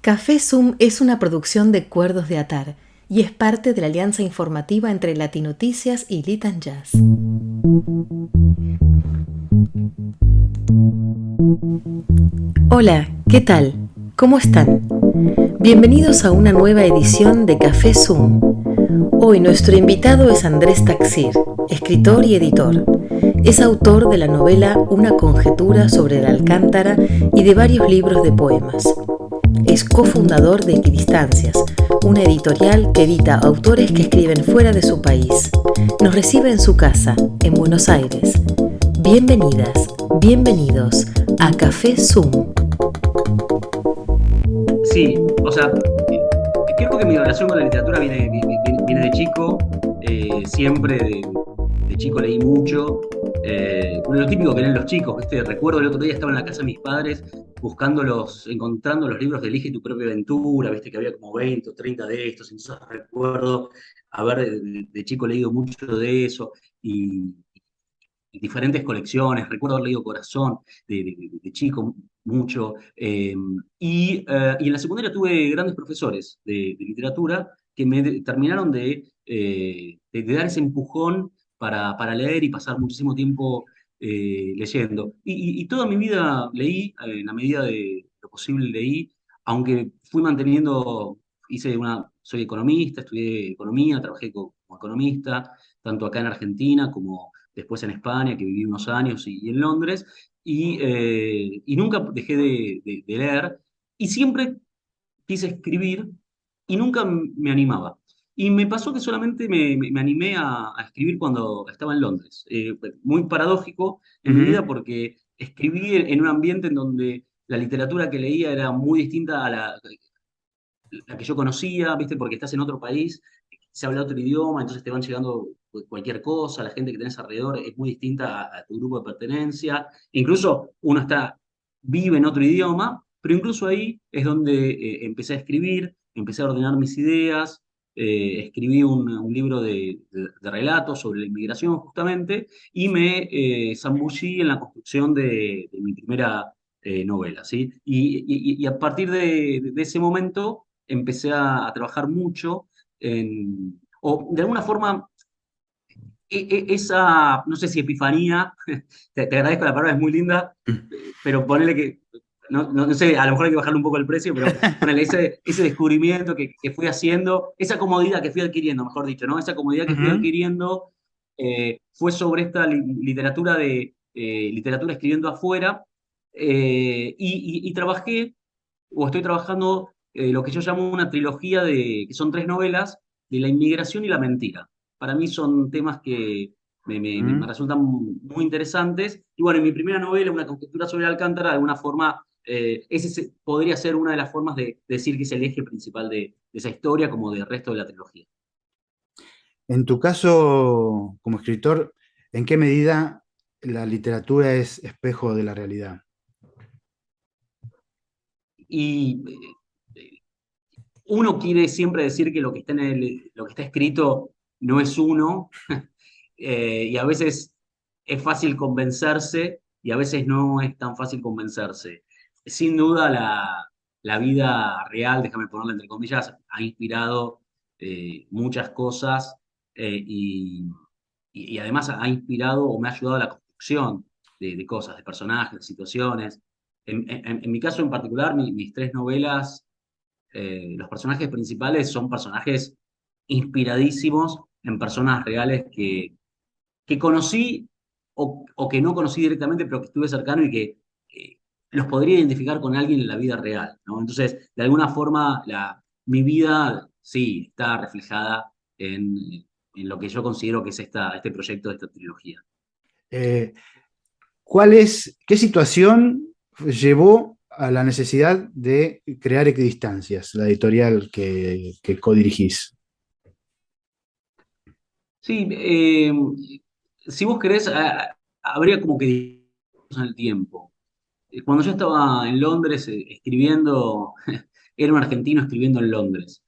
Café Zoom es una producción de Cuerdos de Atar y es parte de la alianza informativa entre Latinoticias y Litan Jazz. Hola, ¿qué tal? ¿Cómo están? Bienvenidos a una nueva edición de Café Zoom. Hoy nuestro invitado es Andrés Taxir, escritor y editor. Es autor de la novela Una conjetura sobre la Alcántara y de varios libros de poemas. Es cofundador de Equidistancias, una editorial que edita autores que escriben fuera de su país. Nos recibe en su casa, en Buenos Aires. Bienvenidas, bienvenidos a Café Zoom. Sí, o sea, creo que mi relación con la literatura viene de chico, siempre de chico leí mucho. Bueno, lo típico que leen los chicos, ¿viste? Recuerdo el otro día estaba en la casa de mis padres encontrando los libros de Elige tu propia aventura, ¿viste? Que había como 20 o 30 de estos, entonces recuerdo haber de chico leído mucho de eso y diferentes colecciones. Recuerdo haber leído Corazón de chico mucho. Y en la secundaria tuve grandes profesores de literatura que terminaron de dar ese empujón para leer y pasar muchísimo tiempo leyendo. Y toda mi vida leí, en la medida de lo posible leí, aunque fui manteniendo, soy economista, estudié economía, trabajé como economista, tanto acá en Argentina como después en España, que viví unos años, y en Londres, y nunca dejé de leer, y siempre quise escribir, y nunca me animaba. Y me pasó que solamente me animé a escribir cuando estaba en Londres. Muy paradójico en mi vida Ujú. porque escribí en un ambiente en donde la literatura que leía era muy distinta a la que yo conocía, ¿viste? Porque estás en otro país, se habla otro idioma, entonces te van llegando cualquier cosa, la gente que tenés alrededor es muy distinta a tu grupo de pertenencia, incluso vive en otro idioma, pero incluso ahí es donde empecé a escribir, empecé a ordenar mis ideas, escribí un libro de relatos sobre la inmigración justamente, y me zambullí en la construcción de mi primera novela, ¿sí? Y a partir de ese momento empecé a trabajar mucho o de alguna forma, esa, no sé si epifanía, te agradezco la palabra, es muy linda, pero ponele que, no sé, a lo mejor hay que bajarle un poco el precio, pero ponele ese descubrimiento que fui haciendo, esa comodidad que fui adquiriendo, mejor dicho, ¿no? Esa comodidad que fui Ujú. adquiriendo fue sobre esta literatura literatura escribiendo afuera, y trabajé o estoy trabajando lo que yo llamo una trilogía que son tres novelas, de la inmigración y la mentira. Para mí son temas que me Ujú. resultan muy interesantes. Y bueno, en mi primera novela, Una conjetura sobre Alcántara, de alguna forma, podría ser una de las formas de decir que es el eje principal de esa historia, como del resto de la trilogía. En tu caso, como escritor, ¿en qué medida la literatura es espejo de la realidad? Y uno quiere siempre decir que lo que está lo que está escrito no es uno, y a veces es fácil convencerse y a veces no es tan fácil convencerse. Sin duda la vida real, déjame ponerla entre comillas, ha inspirado muchas cosas, y además ha inspirado o me ha ayudado a la construcción de cosas, de personajes, de situaciones. En mi caso en particular, mis tres novelas, los personajes principales son personajes inspiradísimos en personas reales que conocí o que no conocí directamente, pero que estuve cercano y que los podría identificar con alguien en la vida real, ¿no? Entonces, de alguna forma, mi vida, sí, está reflejada en lo que yo considero que es este proyecto de esta trilogía. Eh, ¿Qué situación llevó a la necesidad de crear Equidistancias, la editorial que codirigís? Sí, si vos querés, habría como que en el tiempo. Cuando yo estaba en Londres escribiendo, era un argentino escribiendo en Londres,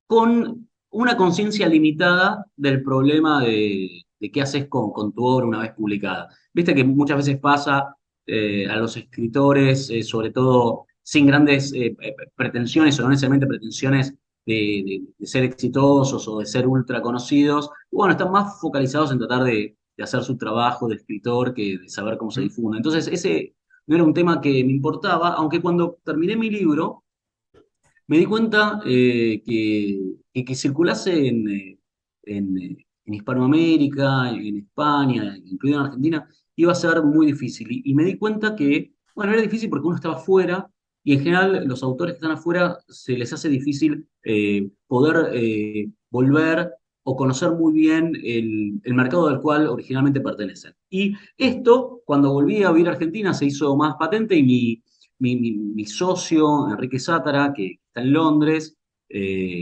con una conciencia limitada del problema de qué haces con tu obra una vez publicada. Viste que muchas veces pasa a los escritores, sobre todo sin grandes pretensiones o no necesariamente pretensiones de ser exitosos o de ser ultra conocidos. Bueno, están más focalizados en tratar de hacer su trabajo de escritor que de saber cómo se ¿Mm? difunde. Entonces, ese no era un tema que me importaba, aunque cuando terminé mi libro, me di cuenta que circulase en Hispanoamérica, en España, incluido en Argentina, iba a ser muy difícil. Y me di cuenta que, bueno, era difícil porque uno estaba afuera y en general los autores que están afuera se les hace difícil poder volver o conocer muy bien el mercado del cual originalmente pertenecen. Y esto, cuando volví a vivir a Argentina, se hizo más patente y mi socio, Enrique Sátara, que está en Londres,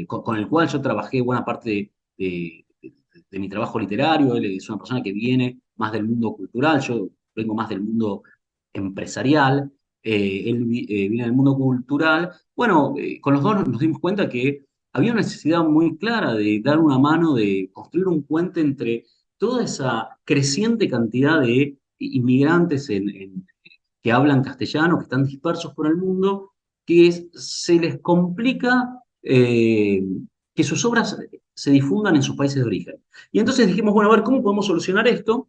con el cual yo trabajé buena parte de mi trabajo literario. Él es una persona que viene más del mundo cultural, yo vengo más del mundo empresarial. Él viene del mundo cultural. Bueno, con los dos nos dimos cuenta que había una necesidad muy clara de dar una mano, de construir un puente entre toda esa creciente cantidad de inmigrantes que hablan castellano, que están dispersos por el mundo, se les complica que sus obras se difundan en sus países de origen. Y entonces dijimos, bueno, a ver, ¿cómo podemos solucionar esto?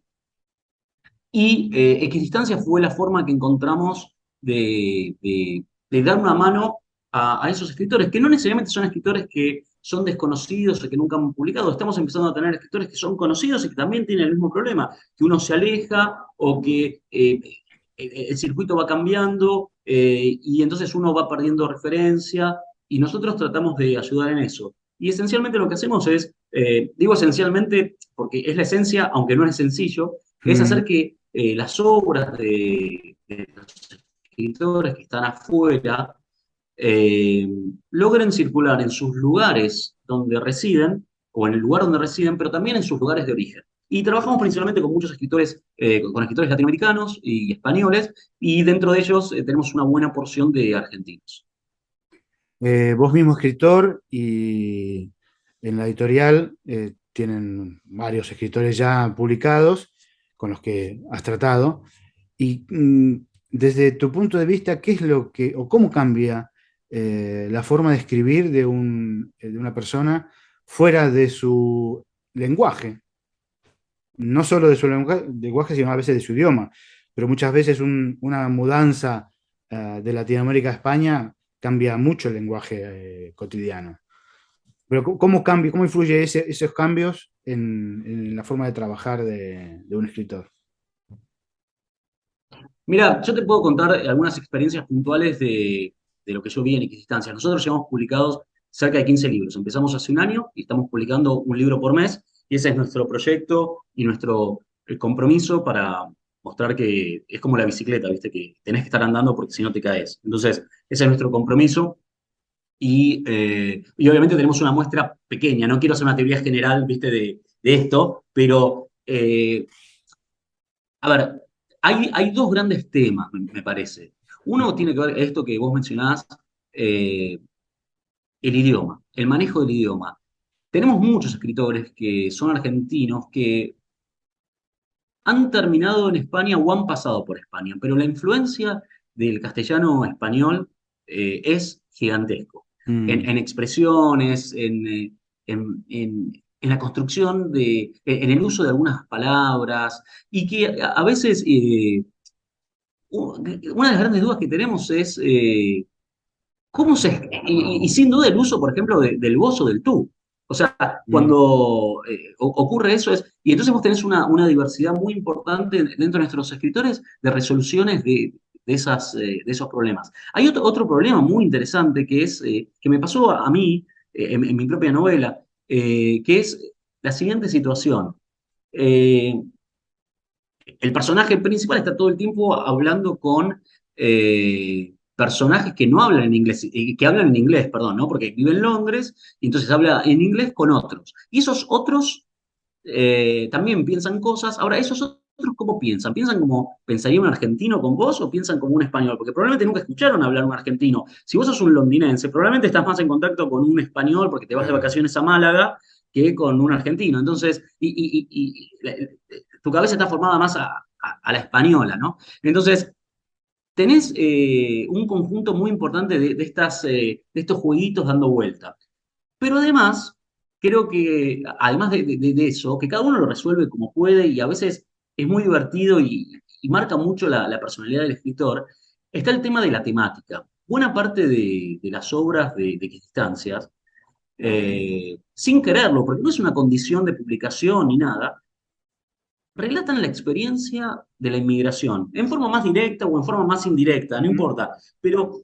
Y Equidistancia fue la forma que encontramos de dar una mano a esos escritores, que no necesariamente son escritores que son desconocidos o que nunca han publicado. Estamos empezando a tener escritores que son conocidos y que también tienen el mismo problema, que uno se aleja o que el circuito va cambiando y entonces uno va perdiendo referencia y nosotros tratamos de ayudar en eso. Y esencialmente lo que hacemos es, digo esencialmente porque es la esencia, aunque no es sencillo, es hacer Mm. que las obras de los escritores que están afuera eh, logren circular en sus lugares donde residen, o en el lugar donde residen, pero también en sus lugares de origen. Y trabajamos principalmente con muchos escritores, con escritores latinoamericanos y españoles, y dentro de ellos tenemos una buena porción de argentinos. Vos mismo escritor y en la editorial tienen varios escritores ya publicados con los que has tratado. Y desde tu punto de vista, ¿qué es lo que, o cómo cambia la forma de escribir de una persona fuera de su lenguaje? No solo de su lenguaje, sino a veces de su idioma. Pero muchas veces una mudanza de Latinoamérica a España cambia mucho el lenguaje cotidiano. Pero ¿cómo cambia, cómo influye esos cambios en la forma de trabajar de un escritor? Mira, yo te puedo contar algunas experiencias puntuales de lo que yo vi en Equidistancia. Nosotros llevamos publicados cerca de 15 libros. Empezamos hace un año y estamos publicando un libro por mes, y ese es nuestro proyecto y nuestro compromiso para mostrar que es como la bicicleta, ¿viste? Que tenés que estar andando porque si no te caes. Entonces, ese es nuestro compromiso. Y obviamente tenemos una muestra pequeña. No quiero hacer una teoría general, ¿viste? De esto, pero a ver, hay dos grandes temas, me parece. Uno tiene que ver esto que vos mencionás, eh, el idioma, el manejo del idioma. Tenemos muchos escritores que son argentinos que han terminado en España o han pasado por España, pero la influencia del castellano español es gigantesco. Mm. En expresiones, en la construcción en el uso de algunas palabras, y que a veces una de las grandes dudas que tenemos es cómo y sin duda el uso, por ejemplo, del vos o del tú. O sea, Mm. cuando ocurre eso y entonces vos tenés una diversidad muy importante dentro de nuestros escritores de resoluciones de esos problemas. Hay otro problema muy interesante que me pasó a mí en mi propia novela, que es la siguiente situación. Eh, el personaje principal está todo el tiempo hablando con personajes que no hablan en inglés, que hablan en inglés, perdón, ¿no? Porque vive en Londres y entonces habla en inglés con otros. Y esos otros también piensan cosas. Ahora, esos otros, ¿cómo piensan? ¿Piensan como pensaría un argentino con vos o piensan como un español? Porque probablemente nunca escucharon hablar un argentino. Si vos sos un londinense, probablemente estás más en contacto con un español porque te vas de Claro. vacaciones a Málaga que con un argentino. Entonces, tu cabeza está formada más a la española, ¿no? Entonces, tenés un conjunto muy importante de estos jueguitos dando vuelta. Pero además, creo que, además de eso, que cada uno lo resuelve como puede y a veces es muy divertido y marca mucho la personalidad del escritor, está el tema de la temática. Buena parte de las obras de Equidistancias, sin quererlo, porque no es una condición de publicación ni nada, relatan la experiencia de la inmigración, en forma más directa o en forma más indirecta, no Ujú. importa, pero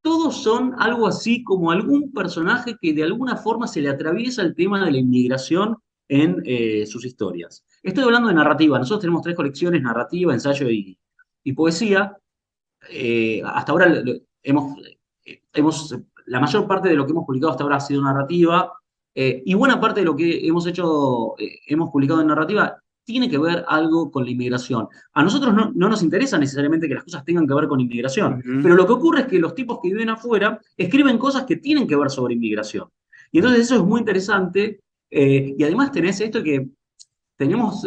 todos son algo así como algún personaje que de alguna forma se le atraviesa el tema de la inmigración en sus historias. Estoy hablando de narrativa, nosotros tenemos tres colecciones, narrativa, ensayo y poesía. Hasta ahora hemos, la mayor parte de lo que hemos publicado hasta ahora ha sido narrativa, y buena parte de lo que hemos hecho, hemos publicado en narrativa, tiene que ver algo con la inmigración. A nosotros no nos interesa necesariamente que las cosas tengan que ver con inmigración, Ujú. pero lo que ocurre es que los tipos que viven afuera escriben cosas que tienen que ver sobre inmigración. Y entonces eso es muy interesante, y además tenés esto que tenemos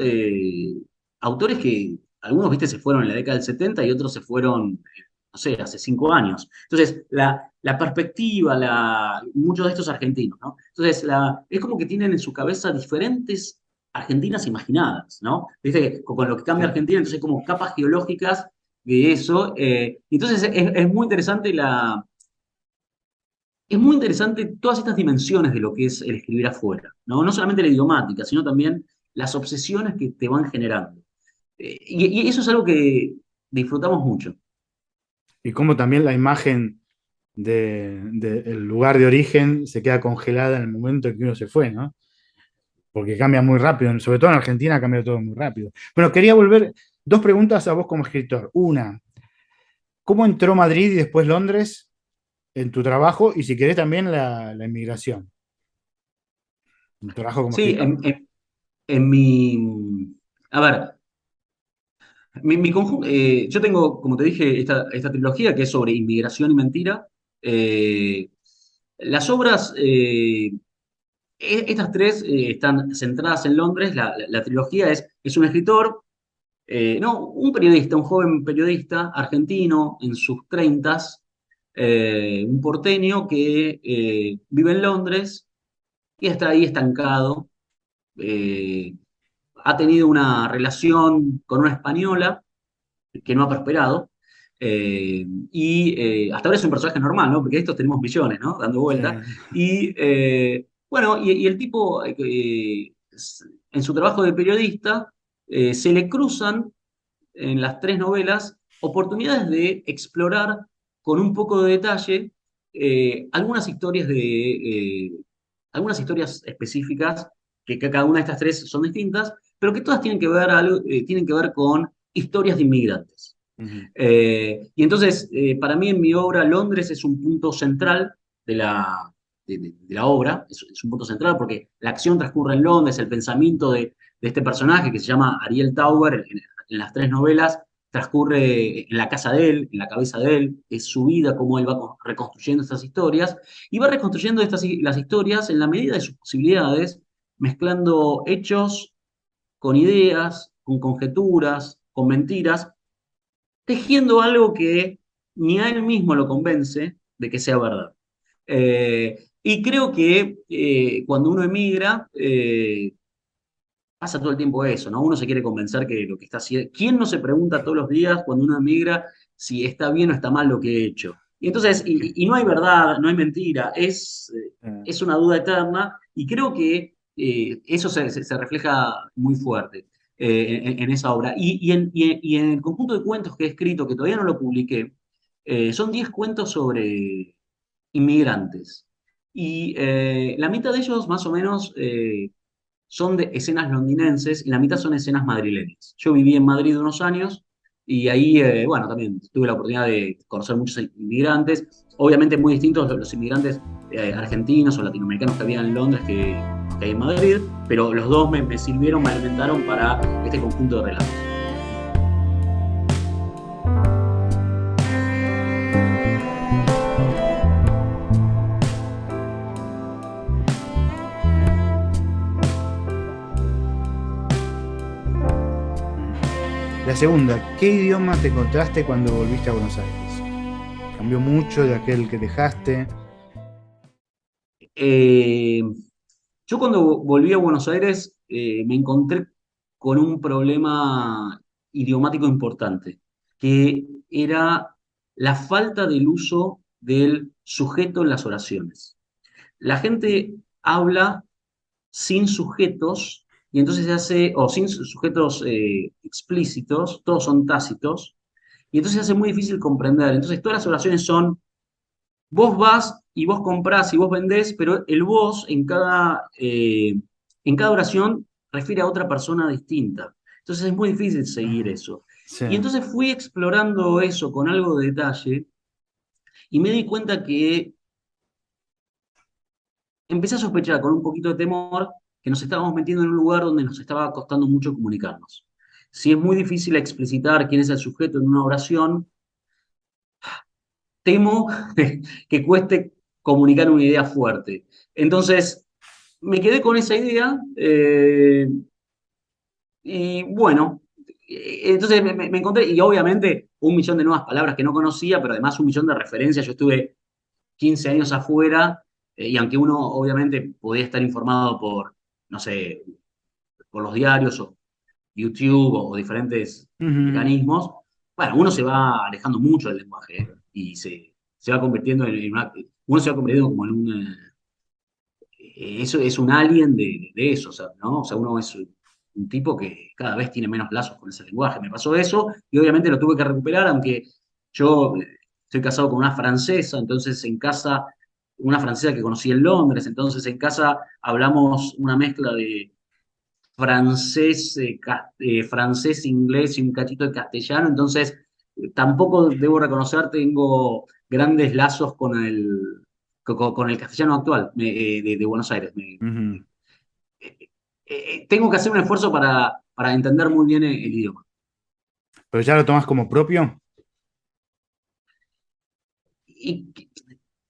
autores que algunos, viste, se fueron en la década del 70 y otros se fueron, no sé, hace 5 años. Entonces, la perspectiva, muchos de estos argentinos, ¿no? Entonces, es como que tienen en su cabeza diferentes Argentinas imaginadas, ¿no? Viste, con lo que cambia Sí. Argentina, entonces como capas geológicas de eso. Entonces, es muy interesante es muy interesante todas estas dimensiones de lo que es el escribir afuera, ¿no? No solamente la idiomática, sino también las obsesiones que te van generando. Y eso es algo que disfrutamos mucho. Y cómo también la imagen del lugar de origen se queda congelada en el momento en que uno se fue, ¿no? Porque cambia muy rápido, sobre todo en Argentina cambia todo muy rápido. Bueno, quería volver dos preguntas a vos como escritor. Una, ¿cómo entró Madrid y después Londres en tu trabajo? Y si querés también la inmigración, en tu trabajo como Sí, escritor. en mi... A ver, yo tengo, como te dije, esta trilogía que es sobre inmigración y mentira. Eh, las obras, estas tres están centradas en Londres. La trilogía es un escritor. No, un periodista, un joven periodista argentino en sus treintas, un porteño que vive en Londres y está ahí estancado. eh, Ha tenido una relación con una española que no ha prosperado. Hasta ahora es un personaje normal, ¿no? Porque de estos tenemos millones, ¿no? Dando Sí. vuelta. Bueno, y el tipo, en su trabajo de periodista, se le cruzan en las tres novelas oportunidades de explorar con un poco de detalle algunas historias específicas que cada una de estas tres son distintas, pero que todas tienen que ver con historias de inmigrantes. Ujú. Y entonces, para mí en mi obra, Londres es un punto central de la obra, es un punto central porque la acción transcurre en Londres, el pensamiento de este personaje que se llama Ariel Tauber en las tres novelas transcurre en la casa de él, en la cabeza de él, es su vida, cómo él va reconstruyendo estas historias, y va reconstruyendo las historias en la medida de sus posibilidades, mezclando hechos con ideas, con conjeturas, con mentiras, tejiendo algo que ni a él mismo lo convence de que sea verdad. Y creo que cuando uno emigra, pasa todo el tiempo eso, ¿no? Uno se quiere convencer que lo que está haciendo. ¿Quién no se pregunta todos los días cuando uno emigra si está bien o está mal lo que he hecho? Y entonces, y no hay verdad, no hay mentira, Eh, es una duda eterna, y creo que eso se refleja muy fuerte en esa obra. Y en el conjunto de cuentos que he escrito, que todavía no lo publiqué, son 10 cuentos sobre inmigrantes. Y la mitad de ellos, más o menos, son de escenas londinenses y la mitad son escenas madrileñas. Yo viví en Madrid unos años y ahí, bueno, también tuve la oportunidad de conocer muchos inmigrantes, obviamente muy distintos de los inmigrantes argentinos o latinoamericanos que había en Londres que hay en Madrid, pero los dos me sirvieron, me alimentaron para este conjunto de relatos. La La segunda, ¿qué idioma te encontraste cuando volviste a Buenos Aires? ¿Cambió mucho de aquel que dejaste? Eh, yo cuando volví a Buenos Aires me encontré con un problema idiomático importante, que era la falta del uso del sujeto en las oraciones. La gente habla sin sujetos y entonces se hace, o sin sujetos explícitos, todos son tácitos, y entonces se hace muy difícil comprender. Entonces todas las oraciones son vos vas y vos comprás y vos vendés, pero el vos en cada oración refiere a otra persona distinta. Entonces es muy difícil seguir Ajá. eso. Sí. Y entonces fui explorando eso con algo de detalle y me di cuenta que empecé a sospechar con un poquito de temor que nos estábamos metiendo en un lugar donde nos estaba costando mucho comunicarnos. Si es muy difícil explicitar quién es el sujeto en una oración, temo que cueste comunicar una idea fuerte. Entonces, me quedé con esa idea y bueno, entonces me encontré, y obviamente un millón de nuevas palabras que no conocía, pero además un millón de referencias. Yo estuve 15 años afuera y aunque uno obviamente podía estar informado por, no sé, por los diarios o YouTube o diferentes Ujú. mecanismos, bueno, uno se va alejando mucho del lenguaje y se va convirtiendo uno se va convirtiendo como en eso es un alien de eso, o sea, ¿no? O sea, uno es un tipo que cada vez tiene menos lazos con ese lenguaje. Me pasó eso y obviamente lo tuve que recuperar, aunque yo estoy casado con una francesa, entonces en casa, una francesa que conocí en Londres, entonces en casa hablamos una mezcla de francés, francés, inglés y un cachito de castellano, entonces tampoco debo reconocer, tengo grandes lazos con el castellano actual de Buenos Aires. Ujú. Tengo que hacer un esfuerzo para entender muy bien el idioma. ¿Pero ya lo tomás como propio? Y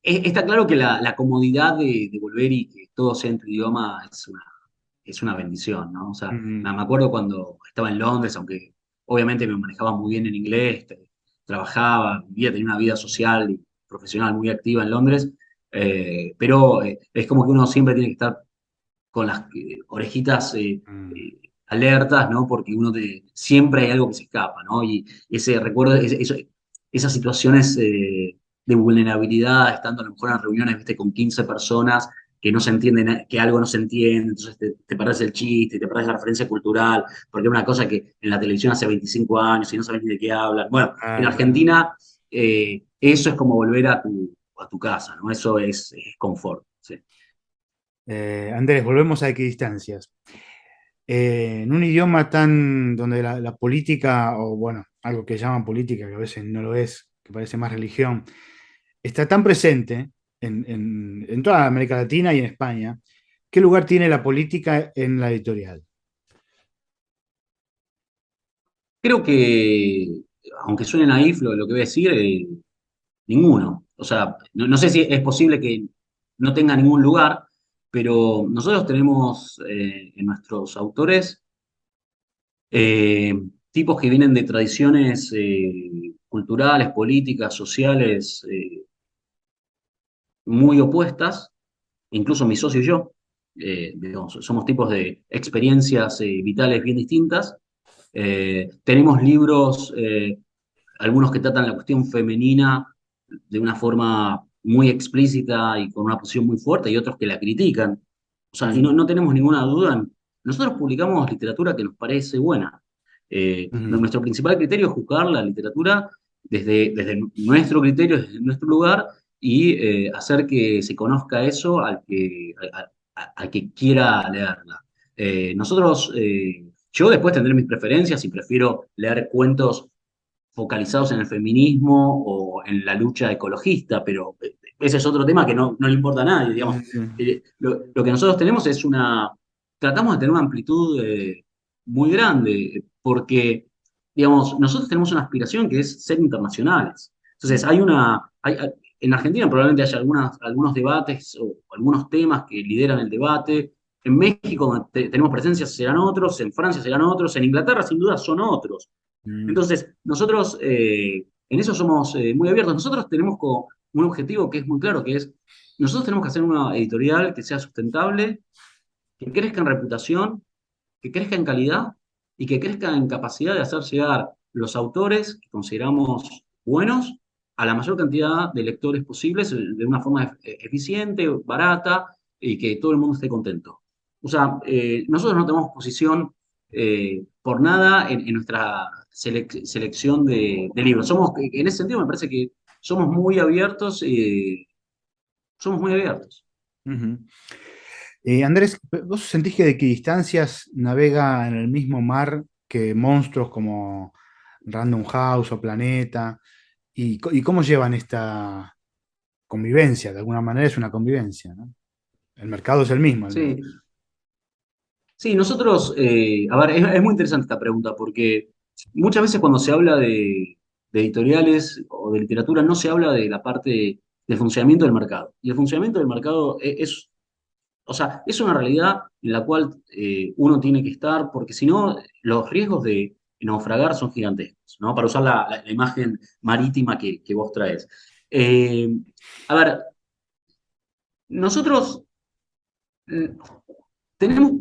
está claro que la comodidad de volver y que todo sea en tu idioma es una bendición, ¿no? O sea, Ujú. me acuerdo cuando estaba en Londres, aunque obviamente me manejaba muy bien en inglés, trabajaba, vivía, tenía una vida social y profesional muy activa en Londres, pero es como que uno siempre tiene que estar con las orejitas Mm. alertas, ¿no? Porque siempre hay algo que se escapa, ¿no? Y ese recuerdo, esas situaciones de vulnerabilidad, estando a lo mejor en reuniones, viste, con 15 personas que no se entienden, que algo no se entiende, entonces te perdés el chiste, te perdés la referencia cultural, porque es una cosa que en la televisión hace 25 años y no sabes ni de qué hablan. Bueno, en Claro, claro. Argentina eso es como volver a tu casa, ¿no? Eso es confort, sí. Andrés, volvemos a equidistancias. En un idioma tan donde la política, o bueno, algo que llaman política, que a veces no lo es, que parece más religión, está tan presente en toda América Latina y en España, ¿qué lugar tiene la política en la editorial? Creo que, aunque suene naif lo que voy a decir, ninguno. O sea, no sé si es posible que no tenga ningún lugar, pero nosotros tenemos en nuestros autores eh, tipos que vienen de tradiciones culturales, políticas, sociales muy opuestas, incluso mi socio y yo. Digamos, somos tipos de experiencias vitales bien distintas. Tenemos libros algunos que tratan la cuestión femenina de una forma muy explícita y con una posición muy fuerte, y otros que la critican. O sea, y Mm. no tenemos ninguna duda. Nosotros publicamos literatura que nos parece buena. Ujú. Nuestro principal criterio es juzgar la literatura desde nuestro criterio, desde nuestro lugar, y hacer que se conozca eso al que quiera leerla. Yo después tendré mis preferencias y prefiero leer cuentos focalizados en el feminismo o en la lucha ecologista, pero ese es otro tema que no le importa a nadie, Sí, digamos. sí, sí. Lo que nosotros tenemos tratamos de tener una amplitud muy grande, porque, digamos, nosotros tenemos una aspiración que es ser internacionales. Entonces, Mm. en Argentina probablemente haya algunos debates o algunos temas que lideran el debate. En México donde tenemos presencia serán otros, en Francia serán otros, en Inglaterra sin duda son otros. Mm. Entonces, nosotros en eso somos muy abiertos. Nosotros tenemos un objetivo que es muy claro, que es, nosotros tenemos que hacer una editorial que sea sustentable, que crezca en reputación, que crezca en calidad y que crezca en capacidad de hacer llegar los autores que consideramos buenos a la mayor cantidad de lectores posibles de una forma eficiente, barata y que todo el mundo esté contento. O sea, nosotros no tenemos posición por nada en nuestra selección de libros. En ese sentido, me parece que somos muy abiertos, somos muy abiertos. Ujú. Andrés, ¿vos sentís que de equidistancias navega en el mismo mar que monstruos como Random House o Planeta? ¿Y cómo llevan esta convivencia? De alguna manera es una convivencia, ¿no? El mercado es el mismo, al menos. Sí, sí, nosotros, a ver, es muy interesante esta pregunta porque muchas veces cuando se habla de editoriales o de literatura no se habla de la parte del funcionamiento del mercado. Y el funcionamiento del mercado o sea, es una realidad en la cual uno tiene que estar porque si no, los riesgos de naufragar son gigantescos, ¿no? Para usar la imagen marítima que vos traes. Eh, a ver, nosotros mm, tenemos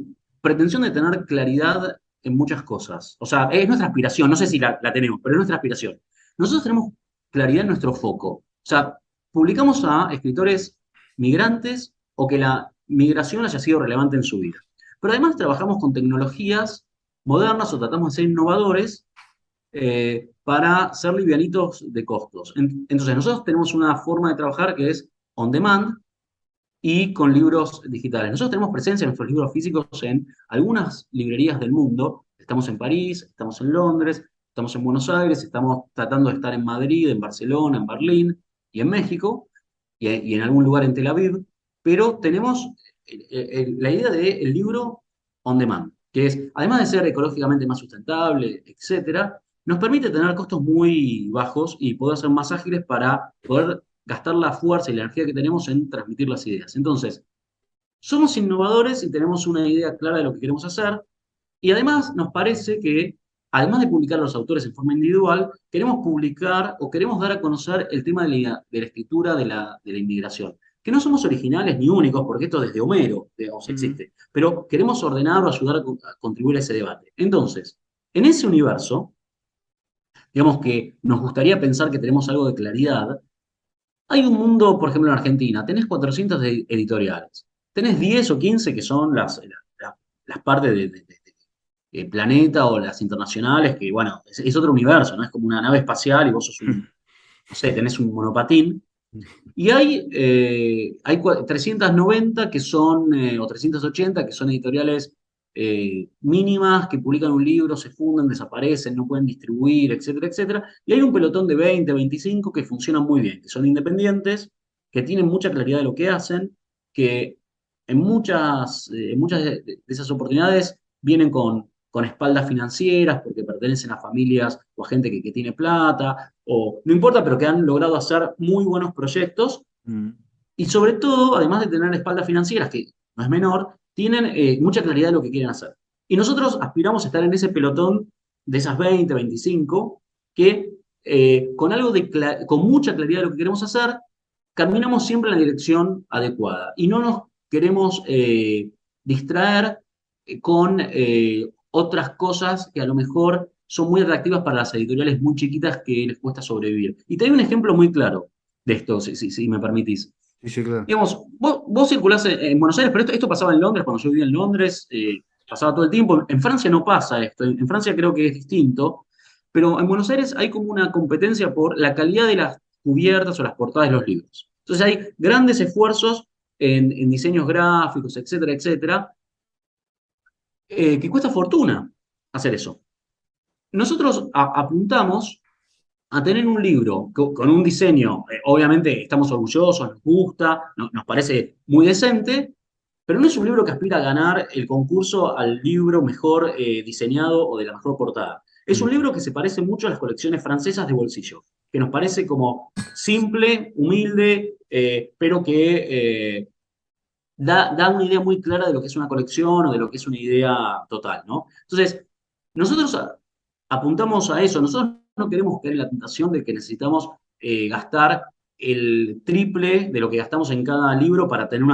pretensión de tener claridad en muchas cosas. O sea, es nuestra aspiración, no sé si la tenemos, pero es nuestra aspiración. Nosotros tenemos claridad en nuestro foco. O sea, publicamos a escritores migrantes o que la migración haya sido relevante en su vida. Pero además trabajamos con tecnologías modernas o tratamos de ser innovadores para ser livianitos de costos. Entonces, nosotros tenemos una forma de trabajar que es on demand, y con libros digitales. Nosotros tenemos presencia en nuestros libros físicos en algunas librerías del mundo. Estamos en París, estamos en Londres, estamos en Buenos Aires, estamos tratando de estar en Madrid, en Barcelona, en Berlín y en México y en algún lugar en Tel Aviv, pero tenemos la idea del libro on demand, que es, además de ser ecológicamente más sustentable, etcétera, nos permite tener costos muy bajos y poder ser más ágiles para poder gastar la fuerza y la energía que tenemos en transmitir las ideas. Entonces, somos innovadores y tenemos una idea clara de lo que queremos hacer, y además nos parece que, además de publicar a los autores en forma individual, queremos publicar o queremos dar a conocer el tema de la escritura de la inmigración. Que no somos originales ni únicos, porque esto desde Homero, digamos, Ujú. existe, pero queremos ordenar o ayudar a contribuir a ese debate. Entonces, en ese universo, digamos que nos gustaría pensar que tenemos algo de claridad. Hay un mundo, por ejemplo, en Argentina, tenés 400 editoriales, tenés 10 o 15 que son las partes de Planeta o las internacionales, que bueno, es otro universo, ¿no? Es como una nave espacial y vos sos no sé, tenés un monopatín. Y hay 390 que son, o 380 que son editoriales mínimas, que publican un libro, se funden, desaparecen, no pueden distribuir, etcétera, etcétera. Y hay un pelotón de 20, 25 que funcionan muy bien, que son independientes, que tienen mucha claridad de lo que hacen, que en muchas de esas oportunidades vienen con espaldas financieras porque pertenecen a familias o a gente que tiene plata, o no importa, pero que han logrado hacer muy buenos proyectos Mm. y sobre todo, además de tener espaldas financieras, que no es menor, tienen mucha claridad de lo que quieren hacer. Y nosotros aspiramos a estar en ese pelotón de esas 20, 25, que con mucha claridad de lo que queremos hacer, caminamos siempre en la dirección adecuada y no nos queremos distraer con otras cosas que a lo mejor son muy atractivas para las editoriales muy chiquitas que les cuesta sobrevivir. Y te doy un ejemplo muy claro de esto, si me permitís. Sí, sí, claro. Digamos, vos circulás en Buenos Aires, pero esto pasaba en Londres, cuando yo vivía en Londres, pasaba todo el tiempo. En Francia no pasa esto, en Francia creo que es distinto, pero en Buenos Aires hay como una competencia por la calidad de las cubiertas o las portadas de los libros. Entonces hay grandes esfuerzos en diseños gráficos, etcétera, etcétera, que cuesta fortuna hacer eso. Nosotros apuntamos a tener un libro con un diseño, obviamente estamos orgullosos, nos gusta, nos parece muy decente, pero no es un libro que aspira a ganar el concurso al libro mejor diseñado o de la mejor portada. Es un Mm. libro que se parece mucho a las colecciones francesas de bolsillo, que nos parece como simple, humilde, pero que da una idea muy clara de lo que es una colección o de lo que es una idea total, ¿no? Entonces, nosotros apuntamos a eso. Nosotros no queremos caer en la tentación de que necesitamos gastar el triple de lo que gastamos en cada libro para tener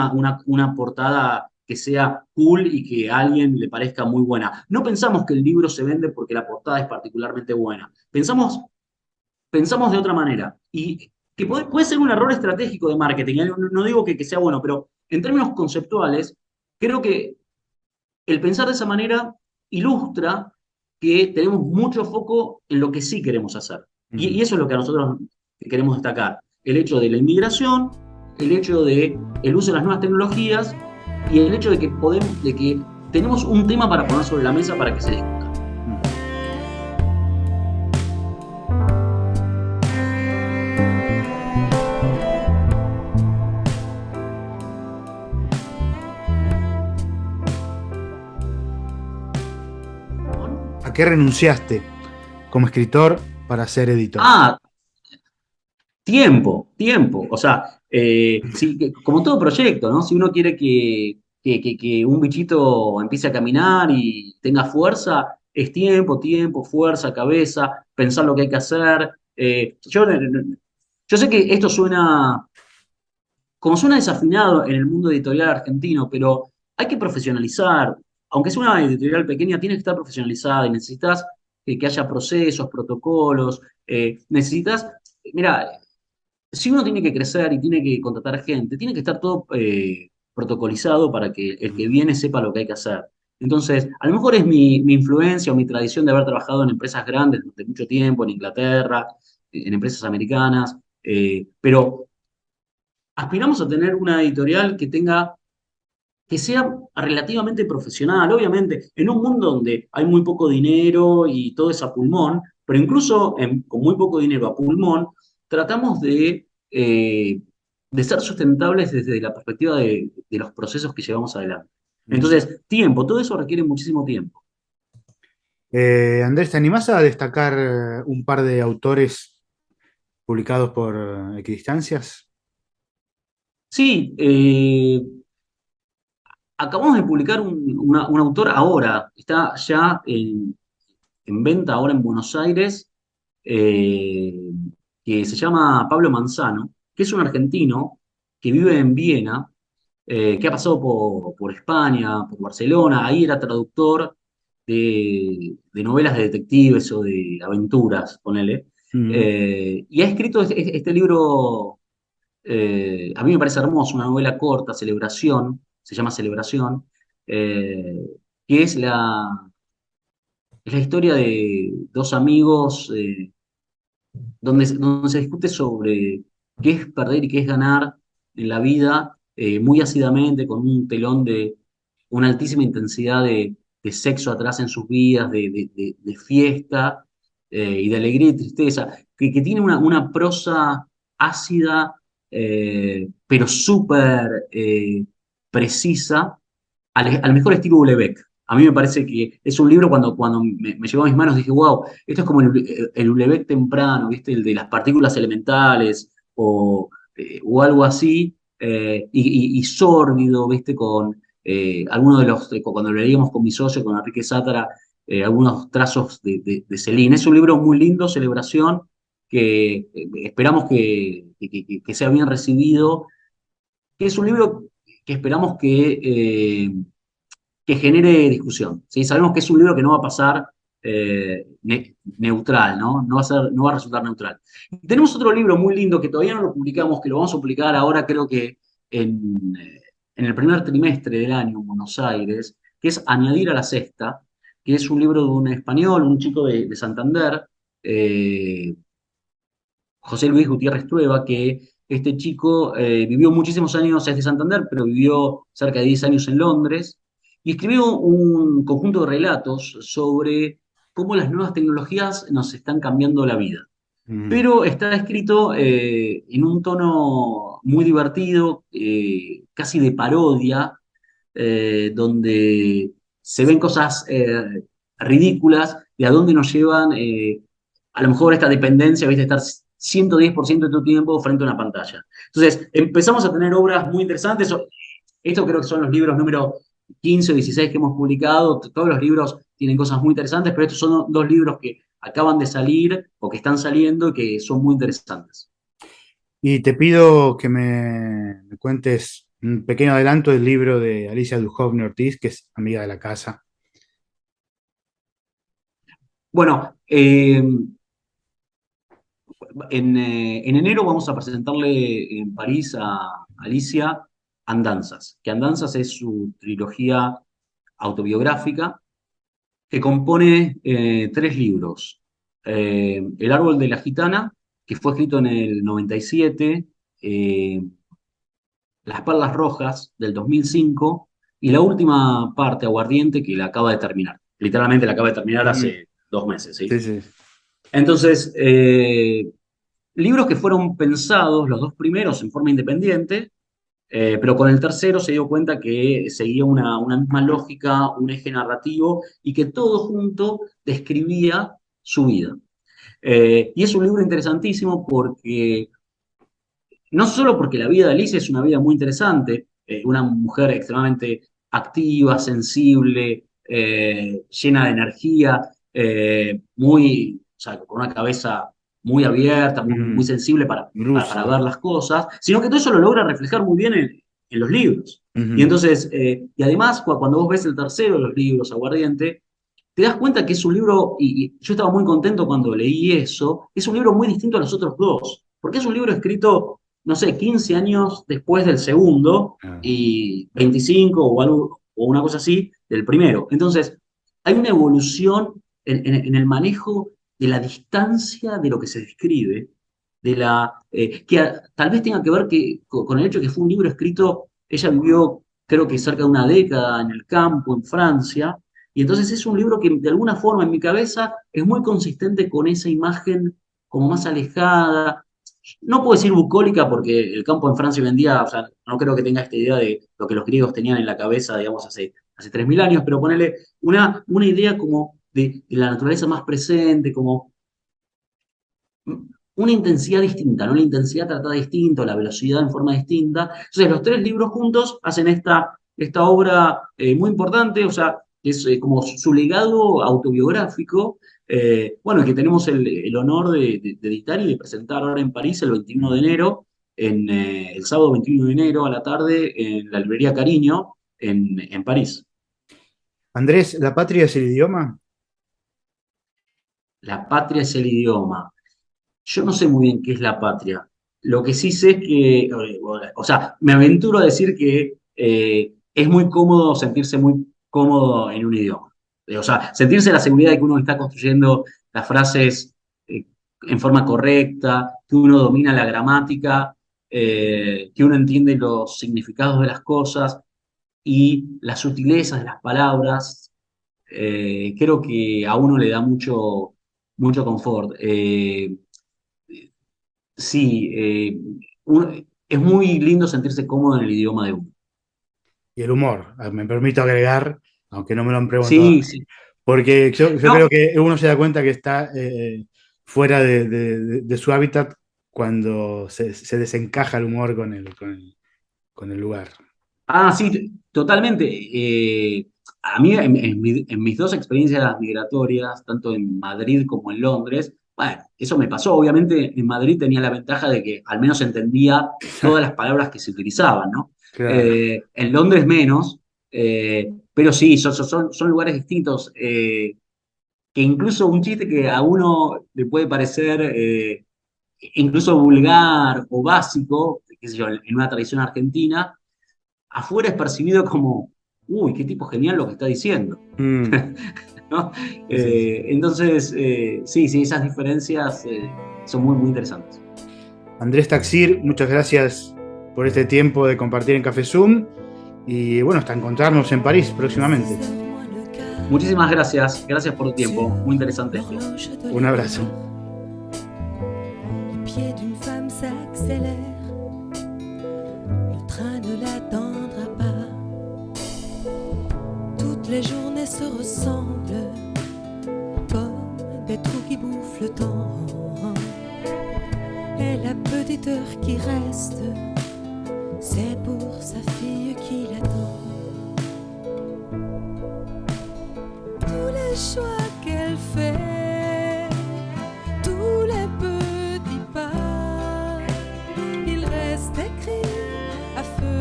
una portada que sea cool y que a alguien le parezca muy buena. No pensamos que el libro se vende porque la portada es particularmente buena. Pensamos de otra manera. Y que puede ser un error estratégico de marketing. No digo que sea bueno, pero en términos conceptuales, creo que el pensar de esa manera ilustra que tenemos mucho foco en lo que sí queremos hacer. Y eso es lo que a nosotros queremos destacar. El hecho de la inmigración, el hecho de el uso de las nuevas tecnologías y el hecho de que tenemos un tema para poner sobre la mesa para que se discuta. ¿A qué renunciaste como escritor para ser editor? Ah, tiempo. O sea, sí, como todo proyecto, ¿no? Si uno quiere que un bichito empiece a caminar y tenga fuerza, es tiempo, fuerza, cabeza, pensar lo que hay que hacer. Yo sé que esto suena desafinado en el mundo editorial argentino, pero hay que profesionalizar. Aunque sea una editorial pequeña, tiene que estar profesionalizada y necesitas que haya procesos, protocolos, necesitas, mira, si uno tiene que crecer y tiene que contratar gente, tiene que estar todo protocolizado para que el que viene sepa lo que hay que hacer. Entonces, a lo mejor es mi influencia o mi tradición de haber trabajado en empresas grandes durante mucho tiempo, en Inglaterra, en empresas americanas, pero aspiramos a tener una editorial que sea relativamente profesional, obviamente, en un mundo donde hay muy poco dinero y todo es a pulmón, pero incluso con muy poco dinero a pulmón, tratamos de ser sustentables desde la perspectiva de los procesos que llevamos adelante. Entonces, tiempo, todo eso requiere muchísimo tiempo. Andrés, ¿te animás a destacar un par de autores publicados por Equidistancias? Sí, acabamos de publicar un autor ahora, está ya en venta ahora en Buenos Aires, eh, que se llama Pablo Manzano, que es un argentino que vive en Viena, que ha pasado por España, por Barcelona, ahí era traductor de novelas de detectives o de aventuras, ponele. Mm. Y ha escrito este libro, a mí me parece hermoso, una novela corta, Celebración, se llama Celebración, eh, que es la historia de dos amigos donde se discute sobre qué es perder y qué es ganar en la vida, muy ácidamente, con un telón de una altísima intensidad de sexo atrás en sus vidas, de fiesta y de alegría y tristeza, que tiene una prosa ácida, pero súper precisa, al mejor estilo Houellebecq. A mí me parece que es un libro cuando me llegó a mis manos dije, wow, esto es como el Houellebecq temprano, ¿viste? El de las partículas elementales o algo así, y sórdido, ¿viste? Con algunos de cuando lo leíamos con mi socio, con Enrique Sátara, algunos trazos de Céline. Es un libro muy lindo, Celebración, que esperamos que sea bien recibido, que es un libro que esperamos que genere discusión. ¿Sí? Sabemos que es un libro que no va a pasar neutral, ¿no? No va a resultar neutral. Tenemos otro libro muy lindo que todavía no lo publicamos, que lo vamos a publicar ahora creo que en el primer trimestre del año en Buenos Aires, que es Añadir a la Sexta, que es un libro de un español, un chico de Santander, eh, José Luis Gutiérrez Trueba, que este chico vivió muchísimos años, es de Santander, pero vivió cerca de 10 años en Londres, y escribió un conjunto de relatos sobre cómo las nuevas tecnologías nos están cambiando la vida. Mm. Pero está escrito en un tono muy divertido, casi de parodia, donde se ven cosas ridículas de a dónde nos llevan, a lo mejor esta dependencia, ¿viste? Estar 110% de tu tiempo frente a una pantalla. Entonces, empezamos a tener obras muy interesantes. Esto creo que son los libros 15 o 16 que hemos publicado, todos los libros tienen cosas muy interesantes, pero estos son dos libros que acaban de salir o que están saliendo y que son muy interesantes. Y te pido que me cuentes un pequeño adelanto del libro de Alicia Duhovne Ortiz, que es amiga de la casa. Bueno, en enero vamos a presentarle en París a Alicia Andanzas, que Andanzas es su trilogía autobiográfica que compone tres libros. El árbol de la gitana, que fue escrito en el 97, Las perlas rojas del 2005 y la última parte, Aguardiente, que la acaba de terminar. Literalmente la acaba de terminar Mm, hace 2 meses, ¿sí? sí, sí. Entonces, libros que fueron pensados, los dos primeros en forma independiente, pero con el tercero se dio cuenta que seguía una misma lógica, un eje narrativo y que todo junto describía su vida. Y es un libro interesantísimo porque, no solo porque la vida de Alicia es una vida muy interesante, una mujer extremadamente activa, sensible, llena de energía, o sea, con una cabeza muy abierta, muy Mm, sensible para lúcida. ver las cosas, sino que todo eso lo logra reflejar muy bien en los libros. Y Ujú. entonces, y además, cuando vos ves el tercero de los libros, Aguardiente, te das cuenta que es un libro, y yo estaba muy contento cuando leí eso, es un libro muy distinto a los otros dos, porque es un libro escrito, no sé, 15 años después del segundo Ah. y 25 o algo, o una cosa así, del primero. Entonces, hay una evolución en el manejo de la distancia de lo que se describe, tal vez tenga que ver con el hecho de que fue un libro escrito, ella vivió creo que cerca de una década en el campo, en Francia, y entonces es un libro que de alguna forma en mi cabeza es muy consistente con esa imagen como más alejada. No puedo decir bucólica porque el campo en Francia vendía, o sea, no creo que tenga esta idea de lo que los griegos tenían en la cabeza, digamos, hace 3.000 años, pero ponerle una idea como de la naturaleza más presente, como una intensidad distinta, ¿no? La intensidad tratada distinto, la velocidad en forma distinta. Entonces, los tres libros juntos hacen esta obra muy importante, o sea, que es como su legado autobiográfico, bueno, que tenemos el honor de editar y de presentar ahora en París el 21 de Mm. enero, el sábado 21 de enero a la tarde, en la librería Cariño, en París. Andrés, ¿la patria es el idioma? La patria es el idioma. Yo no sé muy bien qué es la patria. Lo que sí sé es que, o sea, me aventuro a decir que es muy cómodo sentirse muy cómodo en un idioma. O sea, sentirse la seguridad de que uno está construyendo las frases en forma correcta, que uno domina la gramática, que uno entiende los significados de las cosas y las sutilezas de las palabras. Creo que a uno le da mucho confort. Sí, es muy lindo sentirse cómodo en el idioma de uno. Y el humor, me permito agregar, aunque no me lo han preguntado a Sí, mí, sí. porque yo creo No, que uno se da cuenta que está fuera de su hábitat cuando se desencaja el humor con el lugar. sí, totalmente. A mí, en mis dos experiencias migratorias, tanto en Madrid como en Londres, bueno, eso me pasó. Obviamente, en Madrid tenía la ventaja de que al menos entendía todas las palabras que se utilizaban, ¿no? Claro. En Londres menos, pero sí, son lugares distintos. Que incluso un chiste que a uno le puede parecer incluso vulgar o básico, qué sé yo, en una tradición argentina, afuera es percibido como, uy, qué tipo genial lo que está diciendo, Mm, ¿no? sí, sí, sí. Entonces, sí, sí, esas diferencias son muy, muy interesantes. Andrés Taxir, muchas gracias por este tiempo de compartir en Café Zoom y bueno, hasta encontrarnos en París próximamente. Muchísimas gracias, gracias por tu tiempo, muy interesante esto. Un abrazo. Le pied d'une femme s'accélère, le train ne l'attendra pas. Toutes les journées se ressemblent, comme des trous qui bouffent le temps. Et la petite heure qui reste, c'est pour sa fille qui l'attend.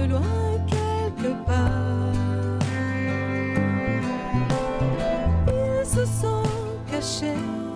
loin quelque part. Ils se sont cachés